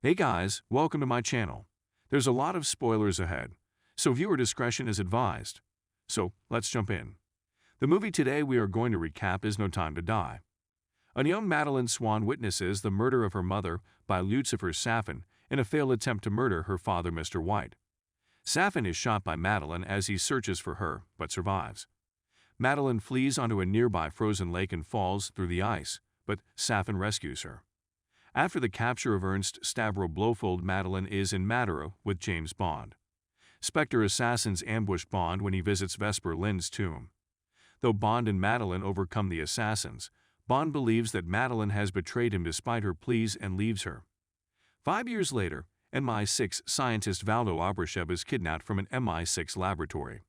Hey guys, welcome to my channel. There's a lot of spoilers ahead, so viewer discretion is advised. So, let's jump in. The movie today we are going to recap is No Time to Die. A young Madeline Swan witnesses the murder of her mother by Lucifer Safin in a failed attempt to murder her father, Mr. White. Safin is shot by Madeline as he searches for her, but survives. Madeline flees onto a nearby frozen lake and falls through the ice, but Safin rescues her. After the capture of Ernst Stavro Blofeld, Madeline is in Madeira with James Bond. Spectre assassins ambush Bond when he visits Vesper Lynd's tomb. Though Bond and Madeline overcome the assassins, Bond believes that Madeline has betrayed him despite her pleas and leaves her. 5 years later, MI6 scientist Valdo Abrashev is kidnapped from an MI6 laboratory.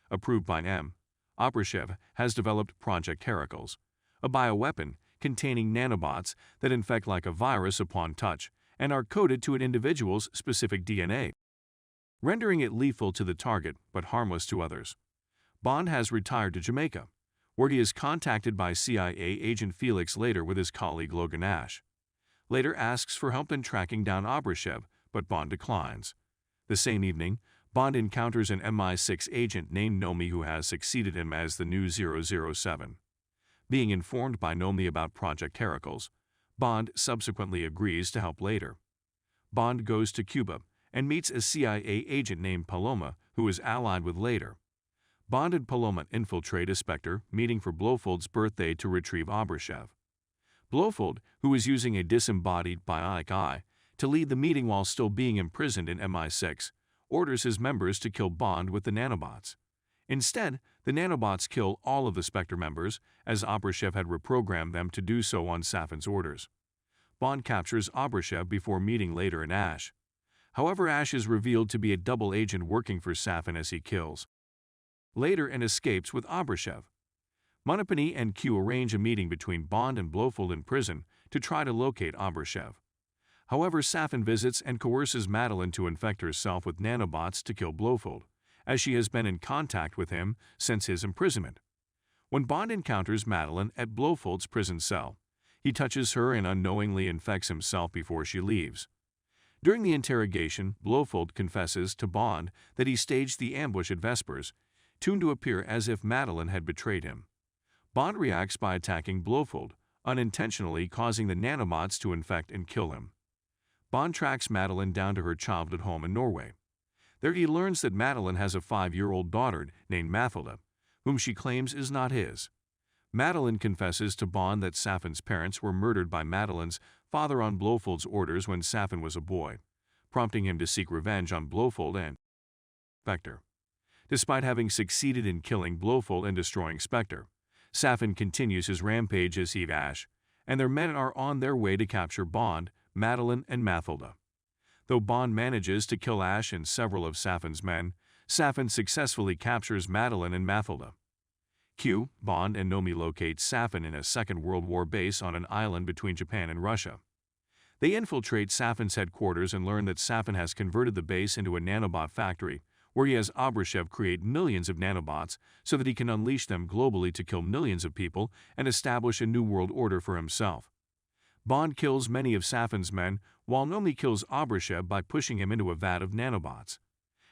Approved by M, Abrashev has developed Project Heracles, a bioweapon containing nanobots that infect like a virus upon touch and are coded to an individual's specific DNA, rendering it lethal to the target but harmless to others. Bond has retired to Jamaica, where he is contacted by CIA agent Felix Leiter with his colleague Logan Ash. Leiter asks for help in tracking down Abrashev, but Bond declines. The same evening, Bond encounters an MI6 agent named Nomi who has succeeded him as the new 007. Being informed by Nomi about Project Heracles, Bond subsequently agrees to help Leiter. Bond goes to Cuba and meets a CIA agent named Paloma who is allied with Leiter. Bond and Paloma infiltrate a Spectre meeting for Blofeld's birthday to retrieve Abrashev. Blofeld, who is using a disembodied bionic eye to lead the meeting while still being imprisoned in MI6, orders his members to kill Bond with the nanobots. Instead, the nanobots kill all of the Spectre members, as Abrashev had reprogrammed them to do so on Safin's orders. Bond captures Abrashev before meeting Leiter and Ash. However, Ash is revealed to be a double agent working for Safin as he kills Leiter and escapes with Abrashev. Monopony and Q arrange a meeting between Bond and Blofeld in prison to try to locate Abrashev. However, Safin visits and coerces Madeline to infect herself with nanobots to kill Blofeld, as she has been in contact with him since his imprisonment. When Bond encounters Madeline at Blofeld's prison cell, he touches her and unknowingly infects himself before she leaves. During the interrogation, Blofeld confesses to Bond that he staged the ambush at Vespers, tuned to appear as if Madeline had betrayed him. Bond reacts by attacking Blofeld, unintentionally causing the nanobots to infect and kill him. Bond tracks Madeline down to her childhood home in Norway. There he learns that Madeline has a 5-year-old daughter named Mathilda, whom she claims is not his. Madeline confesses to Bond that Safin's parents were murdered by Madeline's father on Blofeld's orders when Safin was a boy, prompting him to seek revenge on Blofeld and Spectre. Despite having succeeded in killing Blofeld and destroying Spectre, Safin continues his rampage as he Ash, and their men are on their way to capture Bond, Madeline, and Mathilda. Though Bond manages to kill Ash and several of Safin's men, Safin successfully captures Madeline and Mathilda. Q, Bond and Nomi locate Safin in a Second World War base on an island between Japan and Russia. They infiltrate Safin's headquarters and learn that Safin has converted the base into a nanobot factory, where he has Abrashev create millions of nanobots so that he can unleash them globally to kill millions of people and establish a new world order for himself. Bond kills many of Safin's men, while Nomi kills Abrashev by pushing him into a vat of nanobots.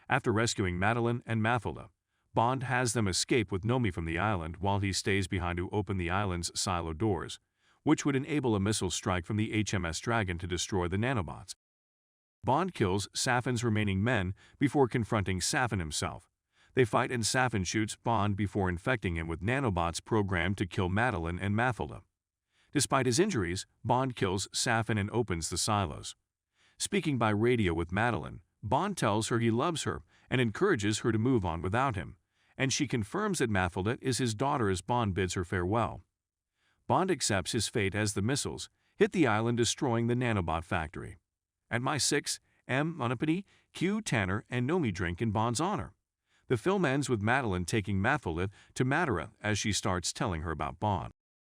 After rescuing Madeline and Mathilda, Bond has them escape with Nomi from the island while he stays behind to open the island's silo doors, which would enable a missile strike from the HMS Dragon to destroy the nanobots. Bond kills Safin's remaining men before confronting Safin himself. They fight and Safin shoots Bond before infecting him with nanobots programmed to kill Madeline and Mathilda. Despite his injuries, Bond kills Safin and opens the silos. Speaking by radio with Madeline, Bond tells her he loves her and encourages her to move on without him, and she confirms that Mathilda is his daughter as Bond bids her farewell. Bond accepts his fate as the missiles hit the island, destroying the nanobot factory. At MI6, M, Monopony, Q, Tanner, and Nomi drink in Bond's honor. The film ends with Madeline taking Mathilda to Madeira as she starts telling her about Bond.